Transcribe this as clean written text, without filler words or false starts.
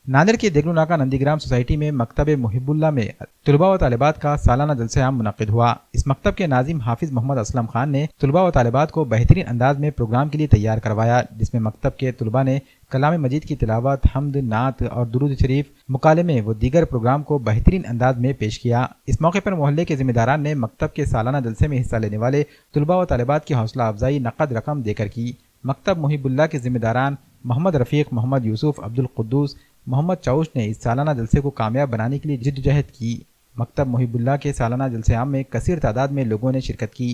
नांदेड़ के देगलूनाका नंदीग्राम सोसाइटी में मकतब मुहिबुल्लाह में तलबा व तालिबात का सालाना जलसे आम मुनक्किद हुआ। इस मकतब के नाजिम हाफिज मोहम्मद असलम खान ने तलबा व तालिबात को बेहतरीन अंदाज में प्रोग्राम के लिए तैयार करवाया, जिसमें मकतब के तलबा ने कलाम मजीद की तिलावत, हम्द, नात और दुरूद शरीफ, मुकालमे व दीगर प्रोग्राम को बेहतरीन अंदाज में पेश किया। इस मौके पर मोहल्ले के जिम्मेदारान ने मकतब के सालाना जलसे में हिस्सा लेने वाले तलबा व तालिबात की हौसला अफजाई नकद रकम देकर की। मकतब मुहिबुल्लाह के जिम्मेदारान मोहम्मद रफ़ीक, मोहम्मद यूसुफ, अब्दुल कुद्दूस, मोहम्मद चौश ने इस सालाना जलसे को कामयाब बनाने के लिए जिद्दोजहद की। मकतब मुहिबुल्लाह के सालाना जलसे आम में कसीर तादाद में लोगों ने शिरकत की।